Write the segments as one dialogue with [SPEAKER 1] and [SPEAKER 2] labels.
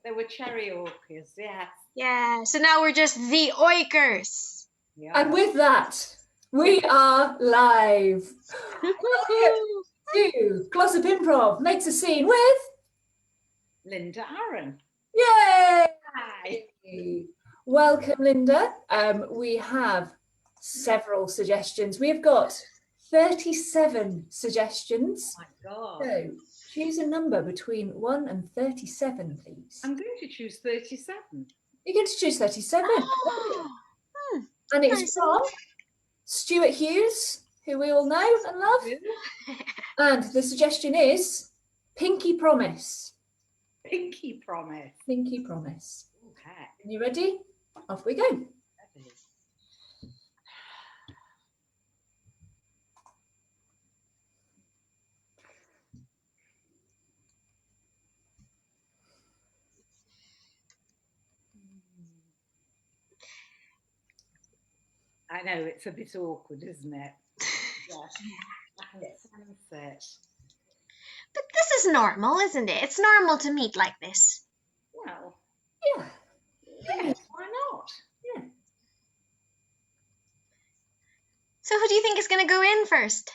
[SPEAKER 1] They were cherry orchids, yes.
[SPEAKER 2] Yeah, so now we're just the Oikers.
[SPEAKER 1] Yeah.
[SPEAKER 3] And with that, we are live. Welcome to Glossop Improv makes a scene with
[SPEAKER 1] Lynda Arron.
[SPEAKER 3] Yay!
[SPEAKER 1] Hi.
[SPEAKER 3] Welcome, Lynda. We have several suggestions. We've got 37 suggestions.
[SPEAKER 1] Oh my God.
[SPEAKER 3] So choose a number between 1 and 37, please.
[SPEAKER 1] I'm going to choose 37.
[SPEAKER 3] You're going to choose 37.
[SPEAKER 2] Oh,
[SPEAKER 3] And it's
[SPEAKER 2] nice.
[SPEAKER 3] from Stuart Hughes, who we all know and love. And the suggestion is Pinky Promise.
[SPEAKER 1] Pinky Promise.
[SPEAKER 3] Pinky Promise.
[SPEAKER 1] Okay.
[SPEAKER 3] Are you ready? Off we go.
[SPEAKER 1] I know, it's a bit awkward, isn't it? Yes. I can sense it.
[SPEAKER 2] But this is normal, isn't it? It's normal to meet like this.
[SPEAKER 1] Well,
[SPEAKER 3] Yeah.
[SPEAKER 1] yes, why not?
[SPEAKER 3] Yeah.
[SPEAKER 2] So who do you think is going to go in first?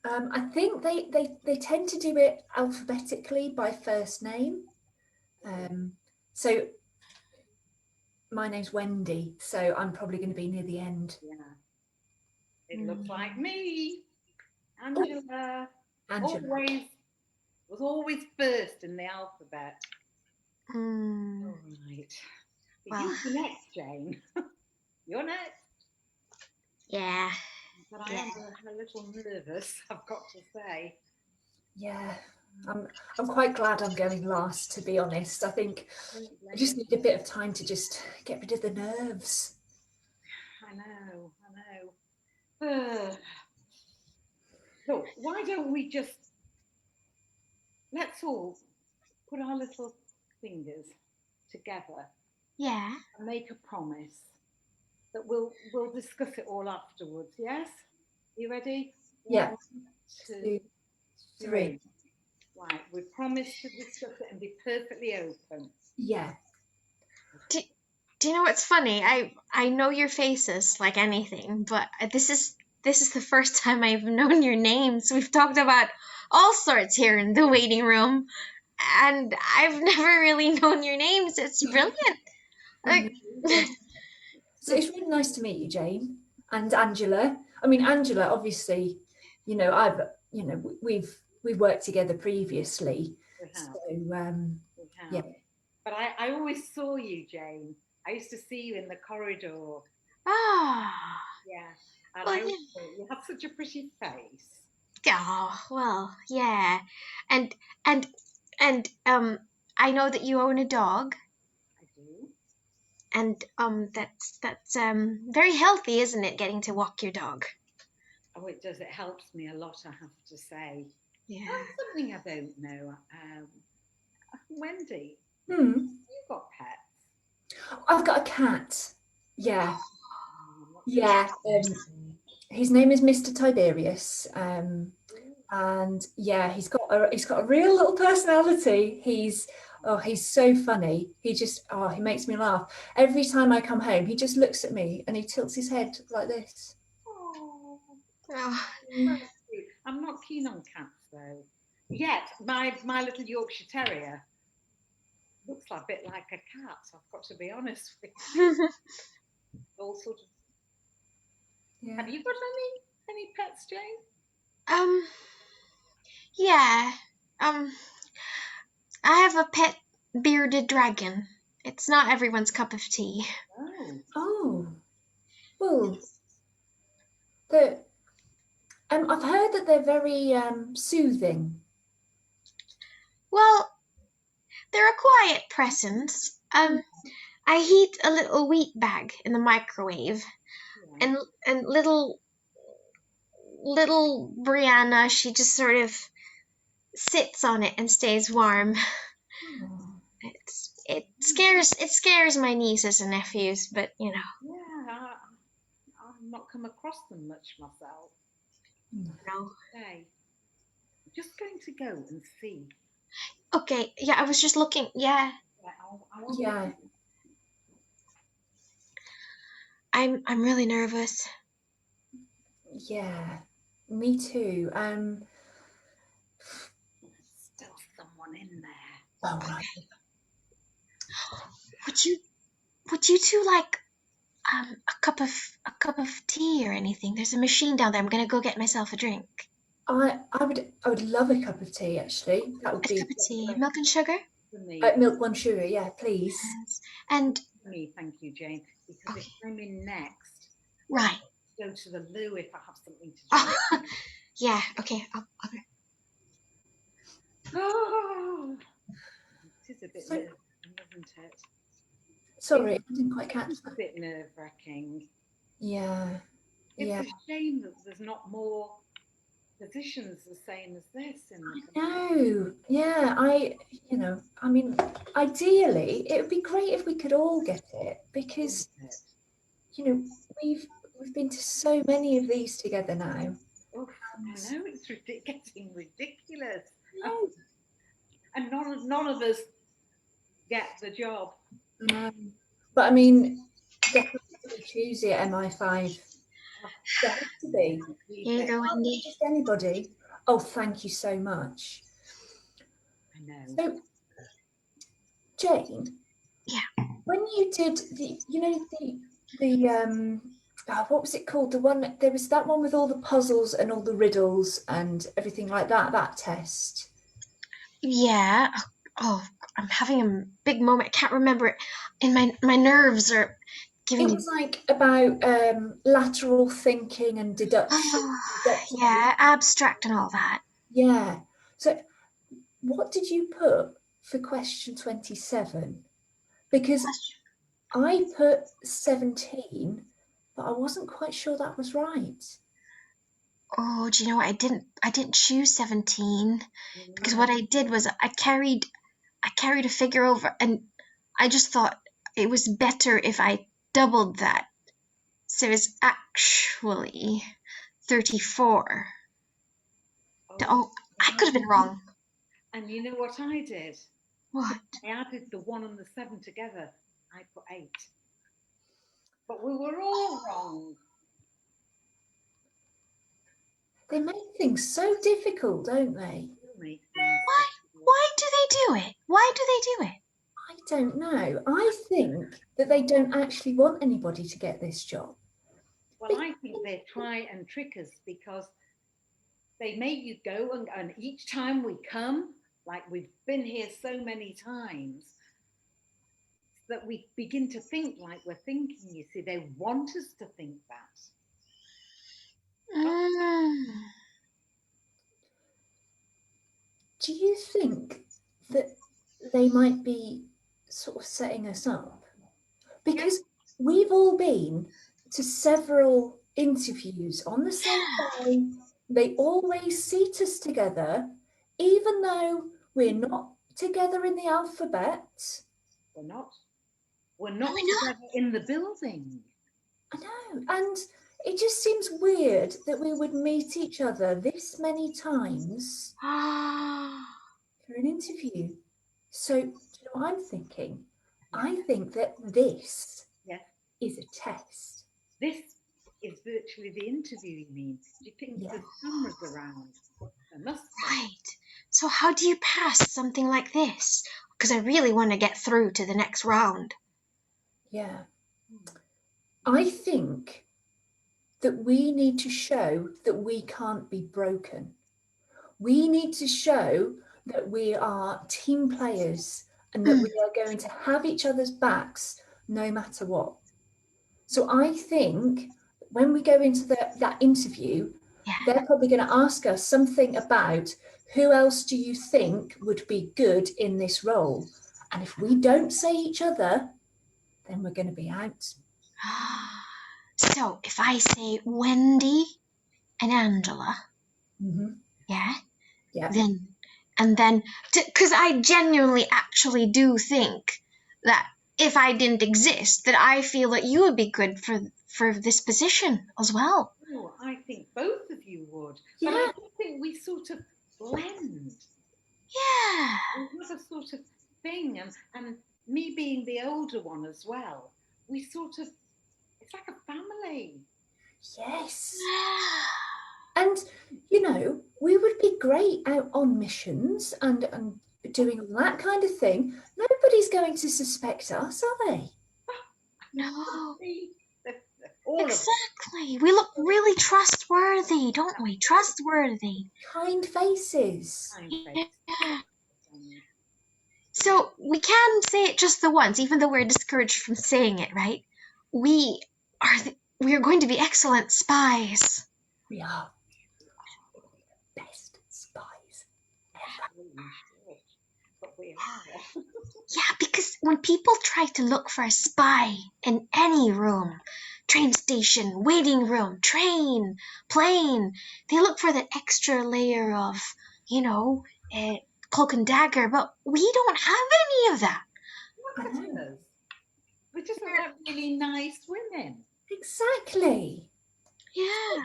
[SPEAKER 3] I think they tend to do it alphabetically by first name. So my name's Wendy, so I'm probably going to be near the end.
[SPEAKER 1] Yeah. It looks like me. Angela.
[SPEAKER 3] Angela.
[SPEAKER 1] Was always first in the alphabet. All right.
[SPEAKER 2] Well.
[SPEAKER 1] You're next, Jane. You're next.
[SPEAKER 2] Yeah.
[SPEAKER 1] But I am a little nervous, I've got to say.
[SPEAKER 3] Yeah. I'm quite glad I'm going last, to be honest. I think I just need a bit of time to just get rid of the nerves.
[SPEAKER 1] I know. So why don't we just, let's all put our little fingers together.
[SPEAKER 2] Yeah.
[SPEAKER 1] And make a promise that we'll discuss it all afterwards, yes? You ready?
[SPEAKER 3] Yeah.
[SPEAKER 1] 1, 2, 3. Right, we promise to discuss it and be perfectly open.
[SPEAKER 3] Yeah.
[SPEAKER 2] Do you know what's funny? I know your faces like anything, but this is the first time I've known your names. We've talked about all sorts here in the waiting room, and I've never really known your names. It's brilliant.
[SPEAKER 3] So it's really nice to meet you, Jane, and Angela. I mean, Angela, obviously, we've worked together previously.
[SPEAKER 1] We have.
[SPEAKER 3] So
[SPEAKER 1] we have.
[SPEAKER 3] Yeah.
[SPEAKER 1] But I always saw you, Jane. I used to see you in the corridor.
[SPEAKER 2] Ah.
[SPEAKER 1] Yeah. And
[SPEAKER 2] Well,
[SPEAKER 1] I always thought you have such a pretty face.
[SPEAKER 2] Oh, well, yeah. And I know that you own a dog.
[SPEAKER 1] I do.
[SPEAKER 2] And that's very healthy, isn't it, getting to walk your dog?
[SPEAKER 1] Oh, it does. It helps me a lot, I have to say.
[SPEAKER 2] Yeah.
[SPEAKER 1] Something I don't know. Wendy,
[SPEAKER 3] Hmm.
[SPEAKER 1] you've got pets.
[SPEAKER 3] I've got a cat. Yeah. Yeah. His name is Mr. Tiberius. And yeah, he's got a real little personality. He's so funny. He makes me laugh. Every time I come home, he just looks at me and he tilts his head like this.
[SPEAKER 1] Oh.
[SPEAKER 2] Oh.
[SPEAKER 1] I'm not keen on cats though. Yet my little Yorkshire Terrier looks a bit like a cat. I've got to be honest with you. All sort of.
[SPEAKER 3] Yeah.
[SPEAKER 1] Have you got any pets, Jane?
[SPEAKER 2] Yeah. I have a pet bearded dragon. It's not everyone's cup of tea.
[SPEAKER 3] Oh. Well, I've heard that they're very soothing.
[SPEAKER 2] Well, they're a quiet presence. I heat a little wheat bag in the microwave, and little Brianna, she just sort of sits on it and stays warm.
[SPEAKER 3] Oh.
[SPEAKER 2] It scares my nieces and nephews, but you know.
[SPEAKER 1] Yeah, I've not come across them much myself.
[SPEAKER 2] No.
[SPEAKER 1] Okay. I'm just going to go and see.
[SPEAKER 2] Okay, yeah, I was just looking. Yeah,
[SPEAKER 1] I want
[SPEAKER 3] Yeah.
[SPEAKER 2] I'm really nervous.
[SPEAKER 3] Yeah. Me too.
[SPEAKER 1] still someone in there.
[SPEAKER 3] Oh, right.
[SPEAKER 2] Would you two like a cup of tea or anything? There's a machine down there. I'm gonna go get myself a drink.
[SPEAKER 3] I would love a cup of tea, actually. That would
[SPEAKER 2] A
[SPEAKER 3] be
[SPEAKER 2] cup of tea,
[SPEAKER 3] great.
[SPEAKER 2] milk and sugar.
[SPEAKER 1] For me,
[SPEAKER 3] Milk, one sugar, yeah, please.
[SPEAKER 2] Yes. And
[SPEAKER 1] for me, thank you, Jane. Because if I'm in next,
[SPEAKER 2] right.
[SPEAKER 1] go to the loo if I have something to drink.
[SPEAKER 2] Yeah. Okay. I'll be.
[SPEAKER 1] Oh, it is a bit
[SPEAKER 3] So-
[SPEAKER 1] nerve-wracking, isn't it?
[SPEAKER 3] Sorry, I didn't quite catch
[SPEAKER 1] It's a
[SPEAKER 3] that.
[SPEAKER 1] bit nerve-wracking.
[SPEAKER 3] Yeah.
[SPEAKER 1] It's
[SPEAKER 3] Yeah.
[SPEAKER 1] a shame that there's not more positions the same as this in the
[SPEAKER 3] No. Yeah, I mean, ideally, it would be great if we could all get it, because,
[SPEAKER 1] country.
[SPEAKER 3] we've been to so many of these together now.
[SPEAKER 1] Oof, I know it's getting ridiculous,
[SPEAKER 3] No.
[SPEAKER 1] and none of us get the job.
[SPEAKER 3] No. But I mean, definitely Tuesday at MI5. There has to be.
[SPEAKER 2] Here you go,
[SPEAKER 3] Can't be
[SPEAKER 2] Wendy.
[SPEAKER 3] just anybody. Oh, thank you so much.
[SPEAKER 1] I know.
[SPEAKER 3] So, Jane.
[SPEAKER 2] Yeah.
[SPEAKER 3] When you did what was it called? There was that one with all the puzzles and all the riddles and everything like that. That test.
[SPEAKER 2] Yeah. Oh, I'm having a big moment. I can't remember it. And my nerves are giving
[SPEAKER 3] It
[SPEAKER 2] me.
[SPEAKER 3] was like about lateral thinking and deduction.
[SPEAKER 2] Oh,
[SPEAKER 3] deducting.
[SPEAKER 2] yeah, abstract and all that.
[SPEAKER 3] Yeah. So, what did you put for question 27? Because I put 17, but I wasn't quite sure that was right.
[SPEAKER 2] Oh, do you know what? I didn't choose 17 because what I did was I carried a figure over, and I just thought it was better if I doubled that. So it's actually 34. Oh, I could have been wrong.
[SPEAKER 1] And you know what I did?
[SPEAKER 2] What?
[SPEAKER 1] I added the 1 and the 7 together. I put 8. But we were all wrong.
[SPEAKER 3] They make things so difficult, don't they?
[SPEAKER 2] Why do they do it? Why do they do it?
[SPEAKER 3] I don't know. I think that they don't actually want anybody to get this job.
[SPEAKER 1] Well, I think they try and trick us because they make you go, and each time we come, like we've been here so many times, that we begin to think like we're thinking. You see, they want us to think that.
[SPEAKER 3] Do you think that they might be sort of setting us up? Because we've all been to several interviews on the same day. They always seat us together, even though we're not together in the alphabet.
[SPEAKER 1] We're not. We're not together in the building.
[SPEAKER 3] I know. And it just seems weird that we would meet each other this many times for an interview. So, do you know what I'm thinking? I think that this is a test.
[SPEAKER 1] This is virtually the interview, you mean? Do you think there's cameras around? There must be.
[SPEAKER 2] Right. So how do you pass something like this? Because I really want to get through to the next round.
[SPEAKER 3] Yeah. I think that we need to show that we can't be broken. We need to show that we are team players and that we are going to have each other's backs no matter what. So I think when we go into that interview, they're probably going to ask us something about who else do you think would be good in this role? And if we don't say each other, then we're going to be out.
[SPEAKER 2] So if I say Wendy and Angela, then because I genuinely actually do think that if I didn't exist, that I feel that you would be good for this position as well.
[SPEAKER 1] Oh, I think both of you would.
[SPEAKER 3] Yeah.
[SPEAKER 1] But I don't think we sort of blend.
[SPEAKER 2] Yeah.
[SPEAKER 1] We would sort of thing. And me being the older one as well, we sort of, it's like a family.
[SPEAKER 3] Yes. And, you know, we would be great out on missions and doing all that kind of thing. Nobody's going to suspect us, are they?
[SPEAKER 2] No.
[SPEAKER 1] All
[SPEAKER 2] Exactly. We look really trustworthy, don't we? Trustworthy.
[SPEAKER 3] Kind faces.
[SPEAKER 2] Yeah. So we can say it just the once, even though we're discouraged from saying it, right? We are going to be excellent spies.
[SPEAKER 3] We are best spies ever.
[SPEAKER 1] But we are.
[SPEAKER 2] Yeah, because when people try to look for a spy in any room, train station, waiting room, train, plane, they look for that extra layer of, you know, cloak and dagger, but we don't have any of that.
[SPEAKER 1] Look at us. We're just like really nice women.
[SPEAKER 3] Exactly.
[SPEAKER 2] Yeah.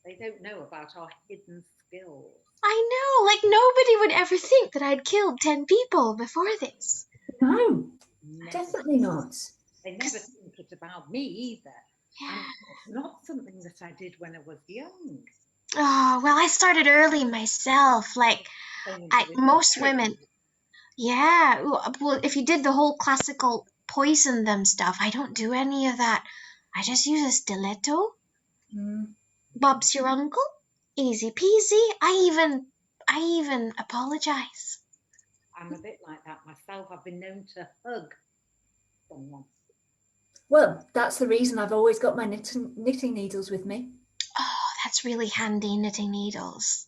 [SPEAKER 1] They don't know about our hidden skills.
[SPEAKER 2] I know, like nobody would ever think that I'd killed 10 people before this.
[SPEAKER 3] No, definitely not.
[SPEAKER 1] They never think it's about me either.
[SPEAKER 2] Yeah.
[SPEAKER 1] And it's not something that I did when I was young.
[SPEAKER 2] Oh, well, I started early myself. Like, most women. Yeah. Well, if you did the whole classical poison them stuff, I don't do any of that. I just use a stiletto. Bob's your uncle. Easy peasy. I even apologize.
[SPEAKER 1] I'm a bit like that myself. I've been known to hug someone.
[SPEAKER 3] Well, that's the reason I've always got my knitting needles with me.
[SPEAKER 2] Oh, that's really handy, knitting needles.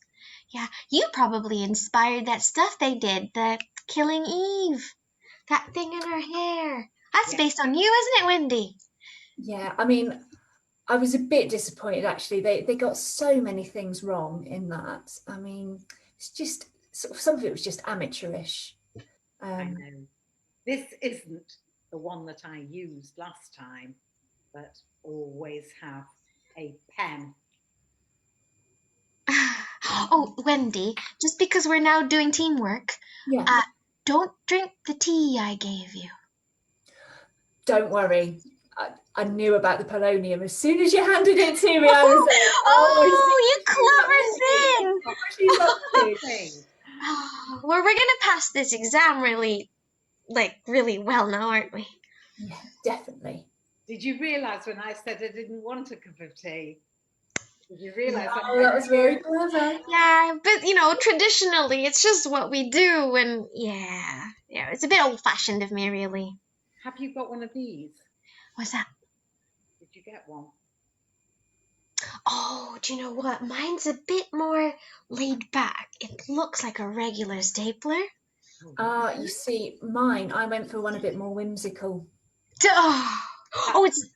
[SPEAKER 2] Yeah, you probably inspired that stuff they did, the Killing Eve. That thing in her hair. That's based on you, isn't it, Wendy?
[SPEAKER 3] Yeah, I mean, I was a bit disappointed, actually. They got so many things wrong in that. I mean, it's just, some of it was just amateurish.
[SPEAKER 1] I know. This isn't the one that I used last time, but always have a pen.
[SPEAKER 2] Oh, Wendy, just because we're now doing teamwork, don't drink the tea I gave you.
[SPEAKER 3] Don't worry. I knew about the polonium. As soon as you handed it to me, I was like,
[SPEAKER 2] you clever thing! Well, we're going to pass this exam really well now, aren't we?
[SPEAKER 3] Yeah, definitely.
[SPEAKER 1] Did you realise when I said I didn't want a cup of tea? Did you realise that?
[SPEAKER 3] Oh, that was very clever.
[SPEAKER 2] Yeah, but you know, traditionally, it's just what we do, and yeah, it's a bit old-fashioned of me, really.
[SPEAKER 1] Have you got one of these?
[SPEAKER 2] What's that?
[SPEAKER 1] Did you get one?
[SPEAKER 2] Oh, do you know what? Mine's a bit more laid back. It looks like a regular stapler.
[SPEAKER 3] You see, mine, I went for one a bit more whimsical.
[SPEAKER 2] Oh, it's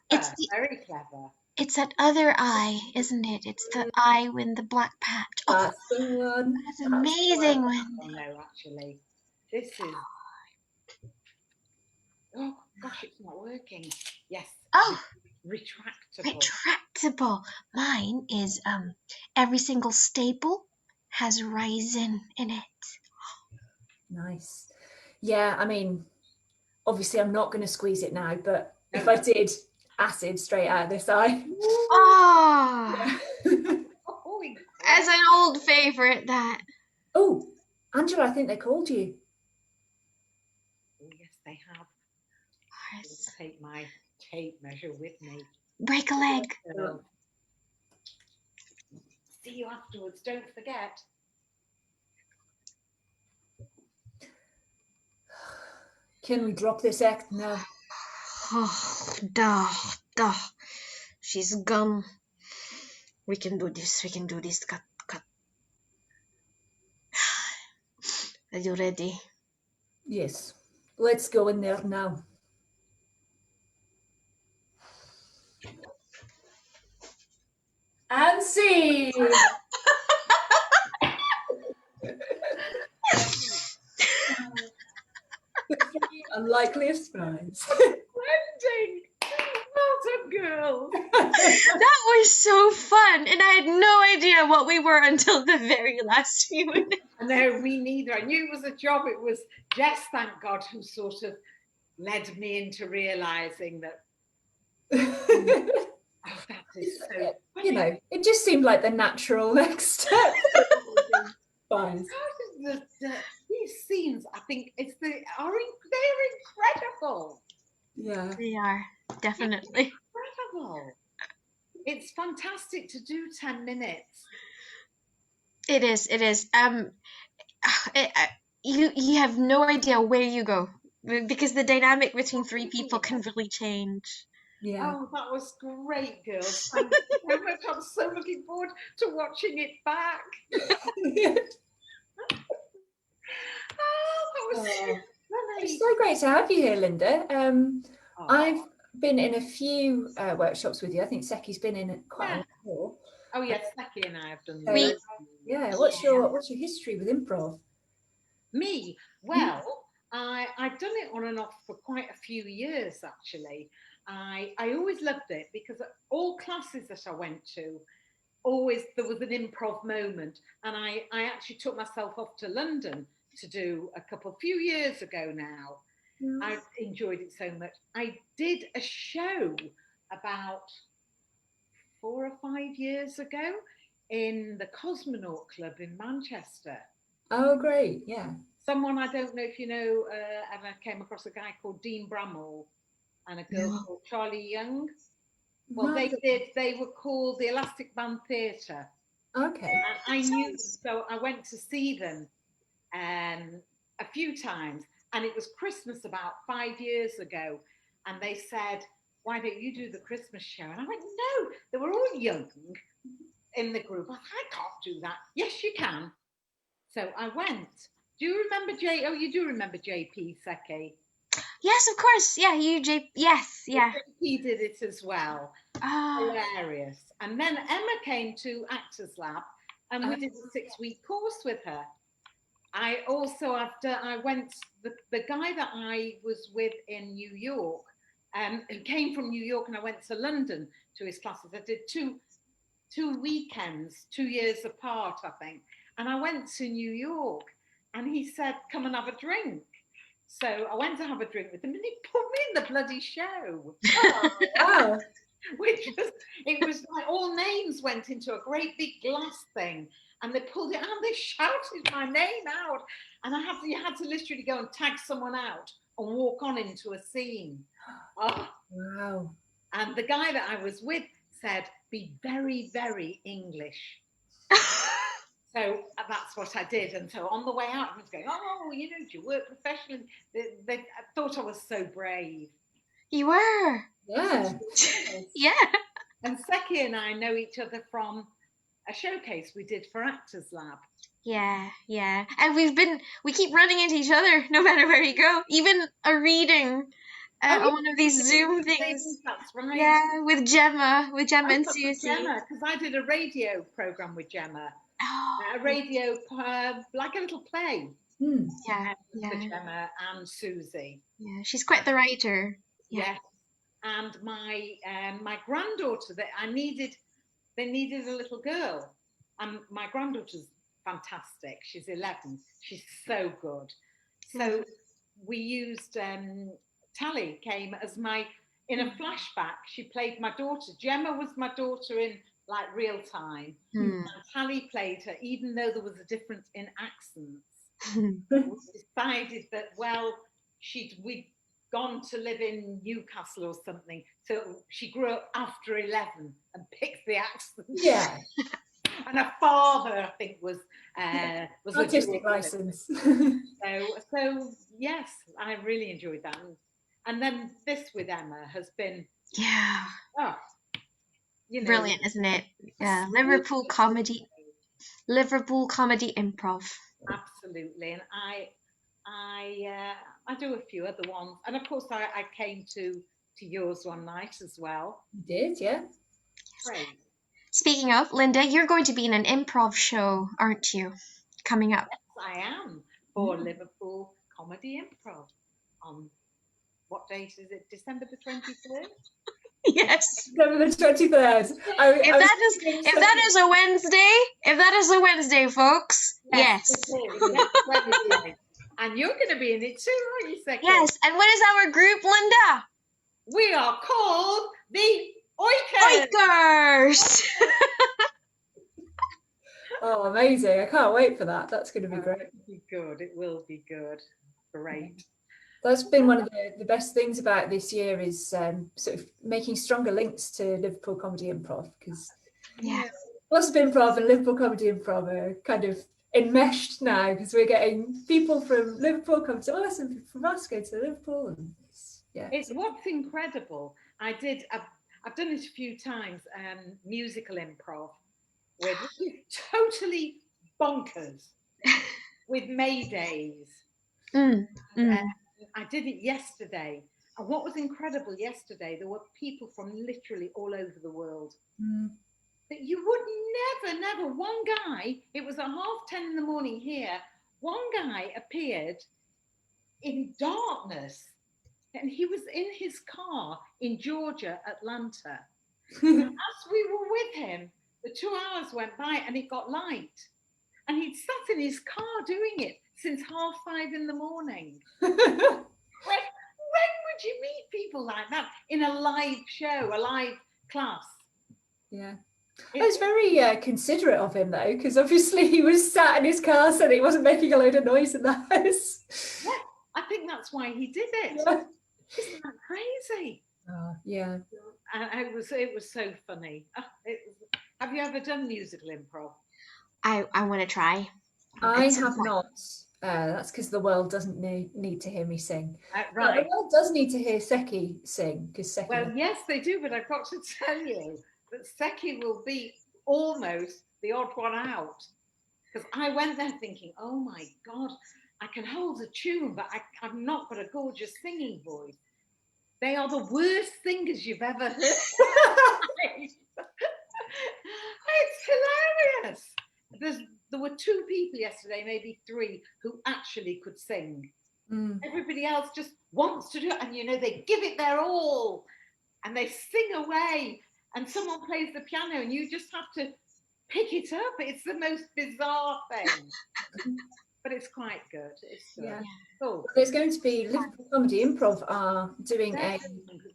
[SPEAKER 1] very clever.
[SPEAKER 2] It's that other eye, isn't it? It's the eye with the black patch. Oh,
[SPEAKER 3] that's the one.
[SPEAKER 2] That's amazing one.
[SPEAKER 1] Oh no, actually, this is. Oh gosh, it's not working. Yes.
[SPEAKER 2] Oh.
[SPEAKER 1] Retractable.
[SPEAKER 2] Retractable. Mine is every single staple has resin in it.
[SPEAKER 3] Nice. Yeah, I mean, obviously I'm not going to squeeze it now, but if I did, acid straight out of this eye.
[SPEAKER 2] Oh. As an old favourite, that.
[SPEAKER 3] Oh, Angela, I think they called you.
[SPEAKER 1] Oh yes, they have. Yes. I'll take my tape measure with me.
[SPEAKER 2] Break a leg.
[SPEAKER 1] See you afterwards, don't forget.
[SPEAKER 3] Can we drop this act now?
[SPEAKER 2] Oh, duh. She's gone. We can do this. Cut. Are you ready?
[SPEAKER 3] Yes. Let's go in there now. And see. Unlikely of surprise.
[SPEAKER 1] Blending. Well done, girls.
[SPEAKER 2] That was so fun, and I had no idea what we were until the very last few minutes.
[SPEAKER 1] No, me neither. I knew it was a job. It was Jess, thank God, who sort of led me into realising that, oh, that is so funny.
[SPEAKER 3] You know, it just seemed like the natural next step. Fine.
[SPEAKER 1] These scenes, I think they're incredible.
[SPEAKER 3] Yeah.
[SPEAKER 2] They are, definitely.
[SPEAKER 1] Incredible. It's fantastic to do 10 minutes.
[SPEAKER 2] It is. You have no idea where you go, because the dynamic between three people can really change.
[SPEAKER 3] Yeah.
[SPEAKER 1] Oh, that was great, girls. Thank you so much. I'm so looking forward to watching it back. Oh, that was so funny.
[SPEAKER 3] It's so great to have you here, Lynda. I've been in a few workshops with you. I think Seki's been in quite a lot more.
[SPEAKER 1] Oh yes, Seki and I have done.
[SPEAKER 3] Yeah. What's your history with improv?
[SPEAKER 1] Me? Well, I've done it on and off for quite a few years actually. I always loved it because all classes that I went to, always there was an improv moment, and I actually took myself off to London to do a few years ago now. I enjoyed it so much. I did a show about 4 or 5 years ago in the Cosmonaut Club in Manchester.
[SPEAKER 3] Oh, great. Yeah.
[SPEAKER 1] Someone, I don't know if you know, and I came across a guy called Dean Bramall and a girl called Charlie Young. Well, they were called the Elastic Band Theatre.
[SPEAKER 3] Okay.
[SPEAKER 1] And I knew, so I went to see them a few times, and it was Christmas about 5 years ago, and they said, why don't you do the Christmas show? And I went, no, they were all young in the group. I can't do that. Yes, you can. So I went. Do you remember you do remember JP Seki?
[SPEAKER 2] Yes, of course. Yeah, yes, yeah.
[SPEAKER 1] JP did it as well. Hilarious. And then Emma came to Actors Lab, and we did a 6-week course with her. I went, the guy that I was with in New York, who came from New York, and I went to London to his classes. I did two weekends, 2 years apart, I think. And I went to New York, and he said, come and have a drink. So I went to have a drink with him, and he put me in the bloody show.
[SPEAKER 3] Oh, wow.
[SPEAKER 1] It was like all names went into a great big glass thing, and they pulled it out and they shouted my name out, and you had to literally go and tag someone out and walk on into a scene. Oh,
[SPEAKER 3] wow.
[SPEAKER 1] And the guy that I was with said, be very, very English. So that's what I did. And so on the way out, I was going, oh, do you work professionally? They thought I was so brave.
[SPEAKER 2] You were.
[SPEAKER 3] Yeah.
[SPEAKER 2] Yeah.
[SPEAKER 1] And Seki and I know each other from a showcase we did for Actors Lab.
[SPEAKER 2] Yeah. And we keep running into each other no matter where you go. Even a reading on one of these Zoom things.
[SPEAKER 1] That's right.
[SPEAKER 2] Yeah, with Gemma and Susie.
[SPEAKER 1] Because I did a radio program with Gemma. A radio, like a little play.
[SPEAKER 2] Yeah.
[SPEAKER 1] For Gemma and Susie.
[SPEAKER 2] Yeah, she's quite the writer.
[SPEAKER 1] Yeah. Yes. And my granddaughter, they needed a little girl, and my granddaughter's fantastic. She's 11. She's so good. So we used Tally came as in a flashback. She played my daughter. Gemma was my daughter in like real time. And Tally played her, even though there was a difference in accents. We decided that we'd gone to live in Newcastle or something, so she grew up after 11 and picked the accent. Yeah. And her father, I think, was
[SPEAKER 3] artistic license.
[SPEAKER 1] So yes, I really enjoyed that. And then this with Emma has been
[SPEAKER 2] brilliant, isn't it? Yeah, Liverpool comedy improv.
[SPEAKER 1] Absolutely. And I do a few other ones, and of course I came to yours one night as well.
[SPEAKER 3] You did, yeah.
[SPEAKER 1] Great.
[SPEAKER 2] Speaking of, Lynda, you're going to be in an improv show, aren't you? Coming up.
[SPEAKER 1] Yes, I am, for Liverpool Comedy Improv. On what date is it? December the 23rd?
[SPEAKER 2] Yes.
[SPEAKER 3] November the 23rd.
[SPEAKER 2] If that is a Wednesday, folks. Yes.
[SPEAKER 1] Next Wednesday. And you're going to be in it too, aren't you, Seki?
[SPEAKER 2] Yes. And what is our group, Lynda?
[SPEAKER 1] We are called the Oikers.
[SPEAKER 2] Oikers.
[SPEAKER 3] Oh, amazing. I can't wait for that. That's going to be great.
[SPEAKER 1] It will be good. It will be good. Great.
[SPEAKER 3] That's been one of the best things about this year is sort of making stronger links to Liverpool Comedy Improv, because Glossop Improv and Liverpool Comedy Improv are kind of enmeshed now, because we're getting people from Liverpool come to us and people from us go to Liverpool. And
[SPEAKER 1] it's what's incredible. I've done it a few times, musical improv, where this is totally bonkers with Maydays. I did it yesterday, and what was incredible yesterday, there were people from literally all over the world that you would never, one guy, it was at 10:30 in the morning here, one guy appeared in darkness, and he was in his car in Georgia, Atlanta. And as we were with him, the 2 hours went by and it got light, and he'd sat in his car doing it since 5:30 in the morning. When would you meet people like that in a live show, a live class?
[SPEAKER 3] Yeah. It was very considerate of him, though, because obviously he was sat in his car so that he wasn't making a load of noise in the house.
[SPEAKER 1] Yeah, I think that's why he did it.
[SPEAKER 3] Yeah.
[SPEAKER 1] Isn't that crazy?
[SPEAKER 3] Oh, yeah.
[SPEAKER 1] And it was so funny. Have you ever done musical improv?
[SPEAKER 2] I want to try.
[SPEAKER 3] I have not. That's because the world doesn't need to hear me sing.
[SPEAKER 1] Right.
[SPEAKER 3] But the world does need to hear Seki sing, because Seki.
[SPEAKER 1] Well, yes, they do, but I've got to tell you that Seki will be almost the odd one out. Because I went there thinking, oh my God, I can hold a tune, but I've not got a gorgeous singing voice. They are the worst singers you've ever heard. It's hilarious. There were 2 people yesterday, maybe 3, who actually could sing. Everybody else just wants to do it, and they give it their all, and they sing away, and someone plays the piano, and you just have to pick it up. It's the most bizarre thing, but it's quite good. It's good.
[SPEAKER 3] Yeah.
[SPEAKER 1] Cool.
[SPEAKER 3] There's going to be Liverpool Comedy Improv are doing a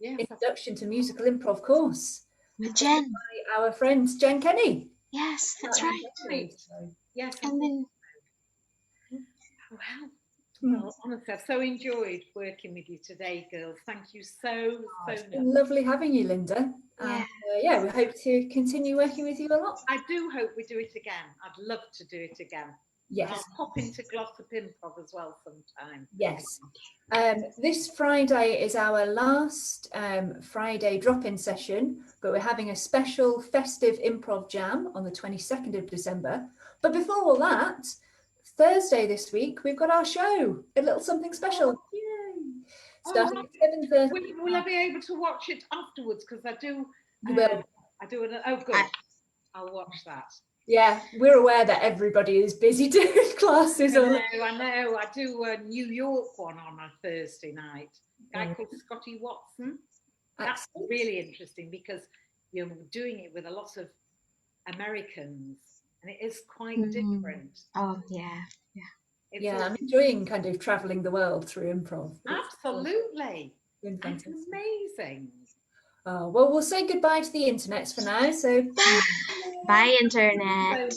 [SPEAKER 3] introduction to musical improv course
[SPEAKER 2] with Jen,
[SPEAKER 3] by our friend Jen Kenny.
[SPEAKER 2] Yes, that's right.
[SPEAKER 1] Yes.
[SPEAKER 2] And then,
[SPEAKER 1] well, honestly, I've so enjoyed working with you today, girls. Thank you so
[SPEAKER 3] It's
[SPEAKER 1] much.
[SPEAKER 3] been lovely having you, Lynda. We hope to continue working with you a lot.
[SPEAKER 1] I do hope we do it again. I'd love to do it again.
[SPEAKER 3] Yes.
[SPEAKER 1] I'll pop into Glossop Improv as well sometime.
[SPEAKER 3] Yes. This Friday is our last Friday drop-in session, but we're having a special festive improv jam on the 22nd of December. But before all that, Thursday this week, we've got our show, a little something special. Yay! Starting at 7:30.
[SPEAKER 1] Will I be able to watch it afterwards? Because I do.
[SPEAKER 3] You will.
[SPEAKER 1] I do. Oh, good. I'll watch that.
[SPEAKER 3] Yeah, we're aware that everybody is busy doing classes.
[SPEAKER 1] I know. I do a New York one on a Thursday night. A guy called Scotty Watson. That's really interesting because you're doing it with a lot of Americans, and it is quite different.
[SPEAKER 2] Oh, yeah.
[SPEAKER 3] I'm enjoying kind of traveling the world through improv.
[SPEAKER 1] Absolutely.
[SPEAKER 3] It's
[SPEAKER 1] amazing.
[SPEAKER 3] Oh, well, we'll say goodbye to the internet for now. So
[SPEAKER 2] bye, internet.